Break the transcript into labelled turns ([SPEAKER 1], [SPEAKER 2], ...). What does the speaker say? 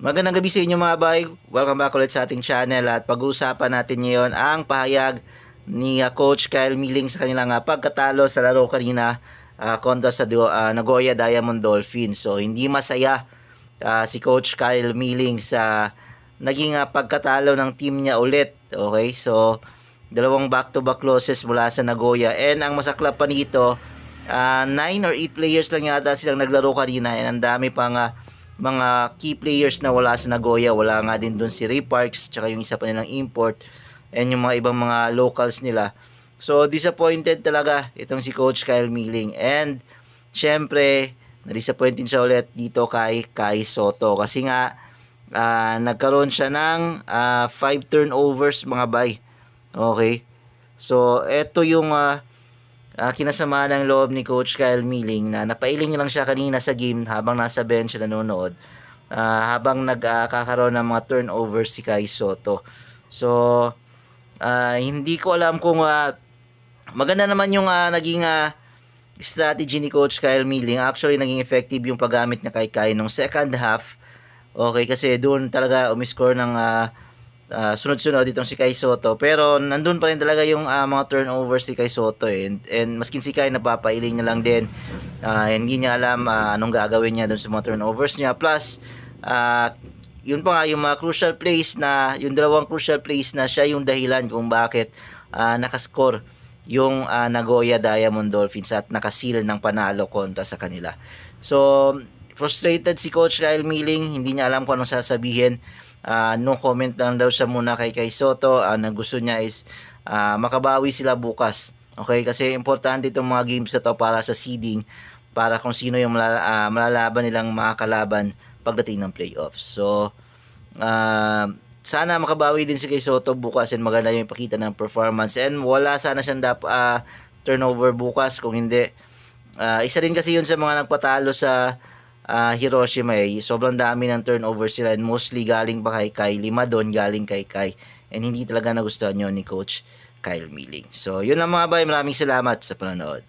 [SPEAKER 1] Magandang gabi sa inyo mga bay. Welcome back ulit sa ating channel at pag-uusapan natin ngayon ang pahayag ni Coach Kyle Milling sa kanilang pagkatalo sa laro kanina kontra sa Nagoya Diamond Dolphins. So hindi masaya si Coach Kyle Milling sa naging pagkatalo ng team niya ulit. Okay, so dalawang back-to-back losses mula sa Nagoya, and ang masaklap pa nito, 9 or 8 players lang yata silang naglaro kanina, and ang dami pang mga key players na wala sa Nagoya. Wala nga din doon si Ray Parks, tsaka yung isa pa nilang import, and yung mga ibang mga locals nila. So disappointed talaga itong si Coach Kyle Milling, and syempre na-disappointed siya ulit dito kay Kai Sotto kasi nga nagkaroon siya ng 5 turnovers mga bay. Okay, so eto yung kinasama ng loob ni Coach Kyle Milling, na napailing lang siya kanina sa game habang nasa bench nanonood, habang nagkakaroon ng mga turnovers si Kai Sotto. So hindi ko alam kung maganda naman yung naging strategy ni Coach Kyle Milling. Actually naging effective yung paggamit niya kay Kai nung second half. Okay, kasi doon talaga umiscore ng sunod-sunod itong si Kai Sotto, pero nandun pa rin talaga yung mga turnovers si Kai Sotto, and maskin si Kai napapailing na lang din, hindi niya alam anong gagawin niya doon sa mga turnovers niya. Plus yun pa nga yung mga crucial plays, na yung dalawang crucial plays na siya yung dahilan kung bakit nakascore yung Nagoya Diamond Dolphins at nakasil ng panalo kontra sa kanila. So frustrated si Coach Kyle Milling, hindi niya alam kung anong sasabihin. No comment lang daw siya muna kay Sotto. Ang gusto niya is makabawi sila bukas. Okay, kasi importante itong mga games na to para sa seeding, para kung sino yung malalaban nilang mga kalaban pagdating ng playoffs. So sana makabawi din si Kai Sotto bukas, and maganda yung ipakita ng performance, and wala sana siyang turnover bukas. Kung hindi, isa din kasi yun sa mga nagpatalo sa Hiroshima. Sobrang dami ng turnover sila, and mostly galing pa kay Kai. 5 doon galing kay Kai, and hindi talaga nagustuhan yun ni Coach Kyle Milling. So yun lang mga bay, maraming salamat sa panonood.